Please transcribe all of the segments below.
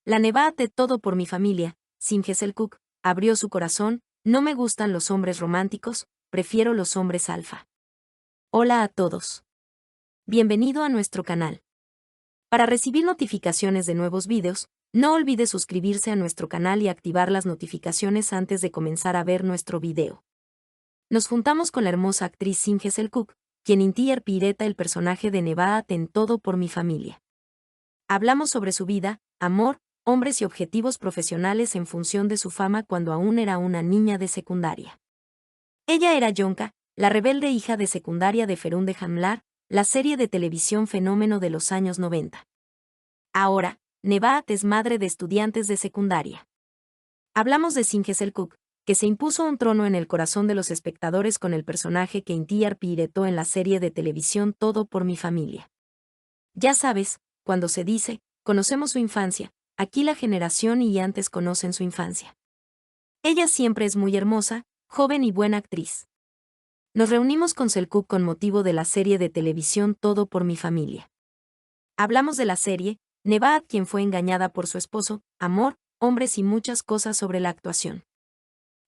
La Nevada de todo por mi familia, Simge Selkuk, abrió su corazón. No me gustan los hombres románticos, prefiero los hombres alfa. Hola a todos. Bienvenido a nuestro canal. Para recibir notificaciones de nuevos videos, no olvide suscribirse a nuestro canal y activar las notificaciones antes de comenzar a ver nuestro video. Nos juntamos con la hermosa actriz Simge Selkuk, quien interpreta el personaje de Nevada en Todo por mi familia. Hablamos sobre su vida, amor, hombres y objetivos profesionales en función de su fama cuando aún era una niña de secundaria. Ella era Yonka, la rebelde hija de secundaria de Ferunde Hamlar, la serie de televisión fenómeno de los años 90. Ahora, Nevada es madre de estudiantes de secundaria. Hablamos de Simge Selkuk, que se impuso un trono en el corazón de los espectadores con el personaje que interpretó en la serie de televisión Todo por mi familia. Ya sabes, cuando se dice, conocemos su infancia, aquí la generación y antes conocen su infancia. Ella siempre es muy hermosa, joven y buena actriz. Nos reunimos con Selkuk con motivo de la serie de televisión Todo por mi familia. Hablamos de la serie, Nevada quien fue engañada por su esposo, amor, hombres y muchas cosas sobre la actuación.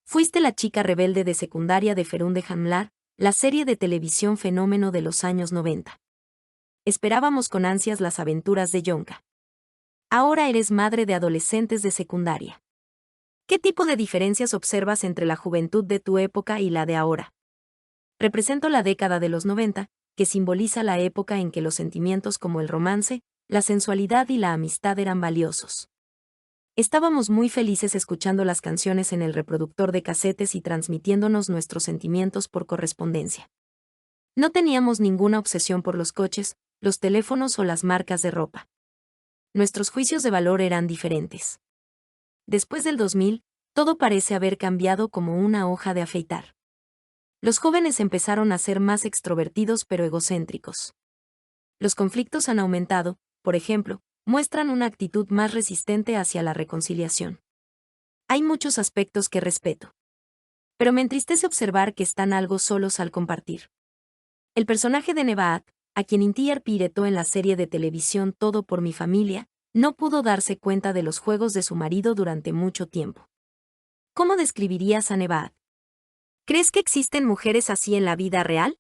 Fuiste la chica rebelde de secundaria de Ferunde Hamlar, la serie de televisión fenómeno de los años 90. Esperábamos con ansias las aventuras de Yonka. Ahora eres madre de adolescentes de secundaria. ¿Qué tipo de diferencias observas entre la juventud de tu época y la de ahora? Represento la década de los 90, que simboliza la época en que los sentimientos como el romance, la sensualidad y la amistad eran valiosos. Estábamos muy felices escuchando las canciones en el reproductor de casetes y transmitiéndonos nuestros sentimientos por correspondencia. No teníamos ninguna obsesión por los coches, los teléfonos o las marcas de ropa. Nuestros juicios de valor eran diferentes. Después del 2000, todo parece haber cambiado como una hoja de afeitar. Los jóvenes empezaron a ser más extrovertidos pero egocéntricos. Los conflictos han aumentado, por ejemplo, muestran una actitud más resistente hacia la reconciliación. Hay muchos aspectos que respeto. Pero me entristece observar que están algo solos al compartir. El personaje de Nevada, a quien interpretó en la serie de televisión Todo por mi familia, no pudo darse cuenta de los juegos de su marido durante mucho tiempo. ¿Cómo describirías a Nevada? ¿Crees que existen mujeres así en la vida real?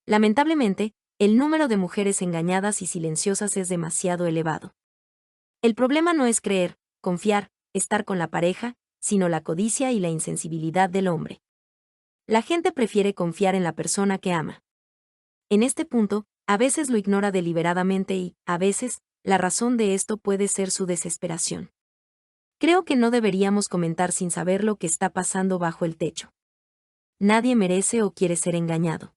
Lamentablemente, el número de mujeres engañadas y silenciosas es demasiado elevado. El problema no es creer, confiar, estar con la pareja, sino la codicia y la insensibilidad del hombre. La gente prefiere confiar en la persona que ama. En este punto, a veces lo ignora deliberadamente y, a veces, la razón de esto puede ser su desesperación. Creo que no deberíamos comentar sin saber lo que está pasando bajo el techo. Nadie merece o quiere ser engañado.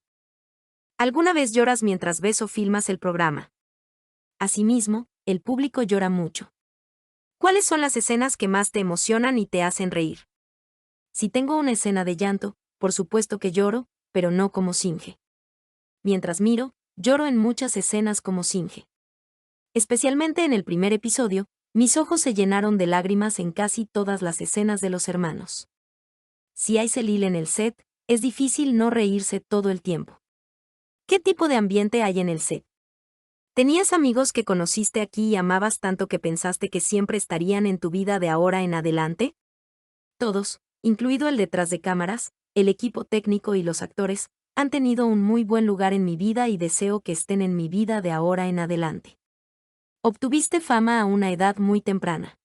¿Alguna vez lloras mientras ves o filmas el programa? Asimismo, el público llora mucho. ¿Cuáles son las escenas que más te emocionan y te hacen reír? Si tengo una escena de llanto, por supuesto que lloro, pero no como Simge. Mientras miro, lloro en muchas escenas como Simge. Especialmente en el primer episodio, mis ojos se llenaron de lágrimas en casi todas las escenas de los hermanos. Si hay Celil en el set, es difícil no reírse todo el tiempo. ¿Qué tipo de ambiente hay en el set? ¿Tenías amigos que conociste aquí y amabas tanto que pensaste que siempre estarían en tu vida de ahora en adelante? Todos, incluido el detrás de cámaras, el equipo técnico y los actores, han tenido un muy buen lugar en mi vida y deseo que estén en mi vida de ahora en adelante. Obtuviste fama a una edad muy temprana.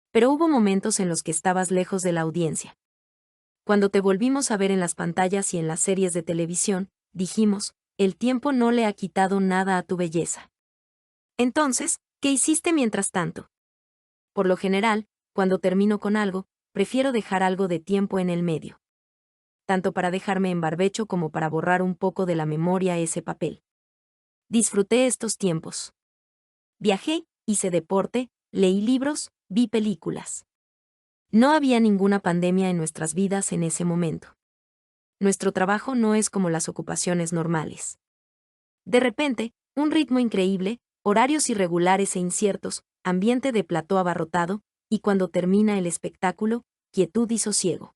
Pero hubo momentos en los que estabas lejos de la audiencia. Cuando te volvimos a ver en las pantallas y en las series de televisión, dijimos, el tiempo no le ha quitado nada a tu belleza. Entonces, ¿qué hiciste mientras tanto? Por lo general, cuando termino con algo, prefiero dejar algo de tiempo en el medio. Tanto para dejarme en barbecho como para borrar un poco de la memoria ese papel. Disfruté estos tiempos. Viajé, hice deporte, leí libros, vi películas. No había ninguna pandemia en nuestras vidas en ese momento. Nuestro trabajo no es como las ocupaciones normales. De repente, un ritmo increíble, horarios irregulares e inciertos, ambiente de plató abarrotado, y cuando termina el espectáculo, quietud y sosiego.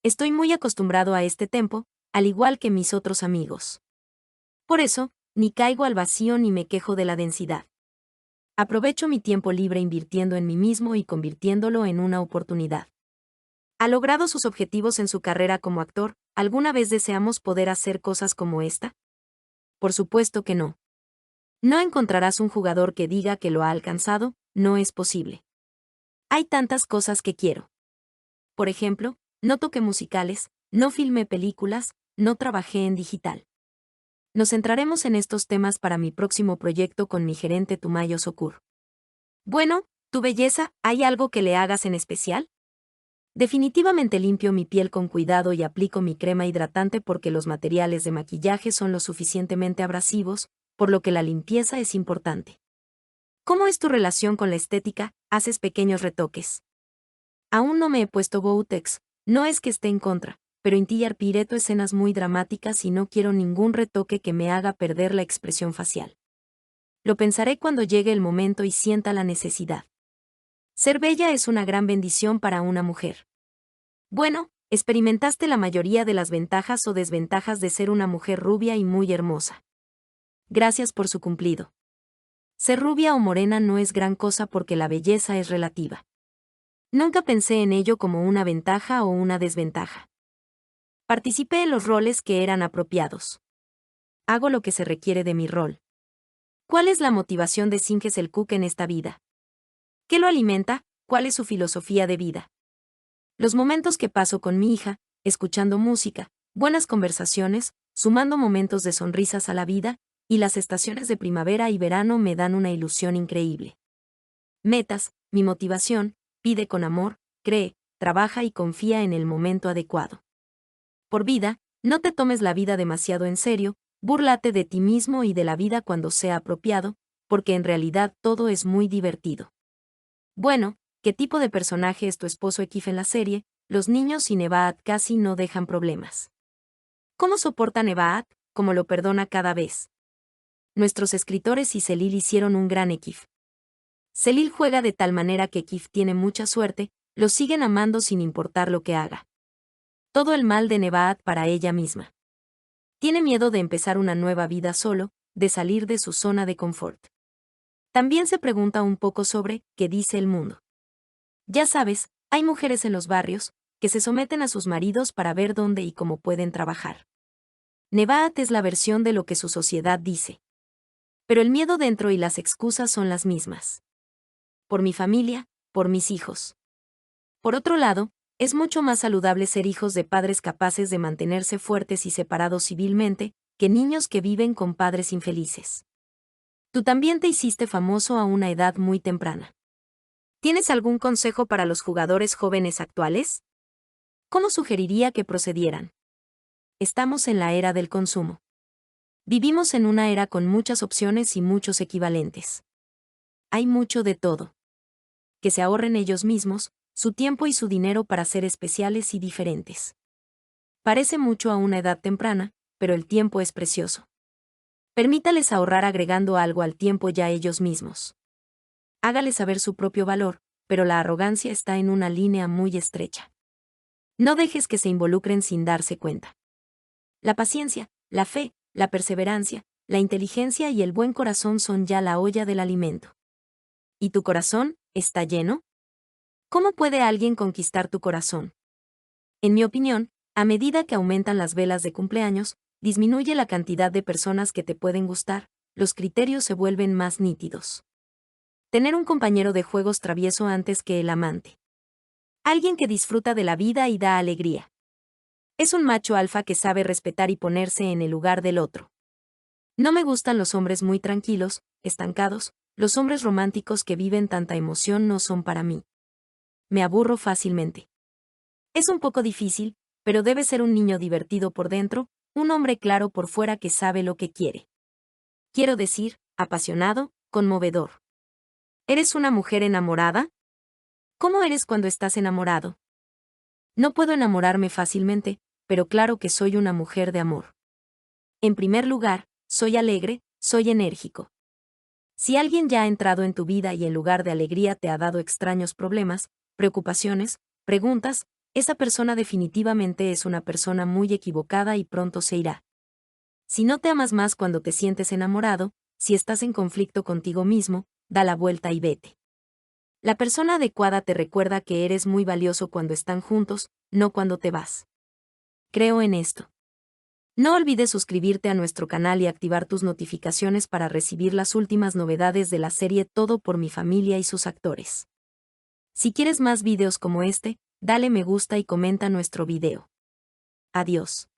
Estoy muy acostumbrado a este tempo, al igual que mis otros amigos. Por eso, ni caigo al vacío ni me quejo de la densidad. Aprovecho mi tiempo libre invirtiendo en mí mismo y convirtiéndolo en una oportunidad. ¿Ha logrado sus objetivos en su carrera como actor? ¿Alguna vez deseamos poder hacer cosas como esta? Por supuesto que no. No encontrarás un jugador que diga que lo ha alcanzado, no es posible. Hay tantas cosas que quiero. Por ejemplo, no toqué musicales, no filmé películas, no trabajé en digital. Nos centraremos en estos temas para mi próximo proyecto con mi gerente Tumayo Sokur. Bueno, tu belleza, ¿hay algo que le hagas en especial? Definitivamente limpio mi piel con cuidado y aplico mi crema hidratante porque los materiales de maquillaje son lo suficientemente abrasivos, por lo que la limpieza es importante. ¿Cómo es tu relación con la estética? ¿Haces pequeños retoques? Aún no me he puesto Botox, no es que esté en contra, pero intillar pireto escenas muy dramáticas y no quiero ningún retoque que me haga perder la expresión facial. Lo pensaré cuando llegue el momento y sienta la necesidad. Ser bella es una gran bendición para una mujer. Bueno, experimentaste la mayoría de las ventajas o desventajas de ser una mujer rubia y muy hermosa. Gracias por su cumplido. Ser rubia o morena no es gran cosa porque la belleza es relativa. Nunca pensé en ello como una ventaja o una desventaja. Participé en los roles que eran apropiados. Hago lo que se requiere de mi rol. ¿Cuál es la motivación de Singes el Cook en esta vida? ¿Qué lo alimenta? ¿Cuál es su filosofía de vida? Los momentos que paso con mi hija, escuchando música, buenas conversaciones, sumando momentos de sonrisas a la vida, y las estaciones de primavera y verano me dan una ilusión increíble. Metas, mi motivación, pide con amor, cree, trabaja y confía en el momento adecuado. Por vida, no te tomes la vida demasiado en serio, búrlate de ti mismo y de la vida cuando sea apropiado, porque en realidad todo es muy divertido. Bueno, ¿qué tipo de personaje es tu esposo Ekif en la serie? Los niños y Nebahat casi no dejan problemas. ¿Cómo soporta Nebahat? ¿Cómo lo perdona cada vez? Nuestros escritores y Celil hicieron un gran Ekif. Celil juega de tal manera que Ekif tiene mucha suerte, lo siguen amando sin importar lo que haga. Todo el mal de Nebahat para ella misma. Tiene miedo de empezar una nueva vida solo, de salir de su zona de confort. También se pregunta un poco sobre qué dice el mundo. Ya sabes, hay mujeres en los barrios que se someten a sus maridos para ver dónde y cómo pueden trabajar. Nebahat es la versión de lo que su sociedad dice. Pero el miedo dentro y las excusas son las mismas. Por mi familia, por mis hijos. Por otro lado, es mucho más saludable ser hijos de padres capaces de mantenerse fuertes y separados civilmente, que niños que viven con padres infelices. Tú también te hiciste famoso a una edad muy temprana. ¿Tienes algún consejo para los jugadores jóvenes actuales? ¿Cómo sugeriría que procedieran? Estamos en la era del consumo. Vivimos en una era con muchas opciones y muchos equivalentes. Hay mucho de todo. Que se ahorren ellos mismos, su tiempo y su dinero para ser especiales y diferentes. Parece mucho a una edad temprana, pero el tiempo es precioso. Permítales ahorrar agregando algo al tiempo ya ellos mismos. Hágales saber su propio valor, pero la arrogancia está en una línea muy estrecha. No dejes que se involucren sin darse cuenta. La paciencia, la fe, la perseverancia, la inteligencia y el buen corazón son ya la olla del alimento. ¿Y tu corazón está lleno? ¿Cómo puede alguien conquistar tu corazón? En mi opinión, a medida que aumentan las velas de cumpleaños, disminuye la cantidad de personas que te pueden gustar, los criterios se vuelven más nítidos. Tener un compañero de juegos travieso antes que el amante. Alguien que disfruta de la vida y da alegría. Es un macho alfa que sabe respetar y ponerse en el lugar del otro. No me gustan los hombres muy tranquilos, estancados, los hombres románticos que viven tanta emoción no son para mí. Me aburro fácilmente. Es un poco difícil, pero debe ser un niño divertido por dentro, un hombre claro por fuera que sabe lo que quiere. Quiero decir, apasionado, conmovedor. ¿Eres una mujer enamorada? ¿Cómo eres cuando estás enamorado? No puedo enamorarme fácilmente, pero claro que soy una mujer de amor. En primer lugar, soy alegre, soy enérgico. Si alguien ya ha entrado en tu vida y en lugar de alegría te ha dado extraños problemas, preocupaciones, preguntas, esa persona definitivamente es una persona muy equivocada y pronto se irá. Si no te amas más cuando te sientes enamorado, si estás en conflicto contigo mismo, da la vuelta y vete. La persona adecuada te recuerda que eres muy valioso cuando están juntos, no cuando te vas. Creo en esto. No olvides suscribirte a nuestro canal y activar tus notificaciones para recibir las últimas novedades de la serie Todo por mi familia y sus actores. Si quieres más videos como este, dale me gusta y comenta nuestro video. Adiós.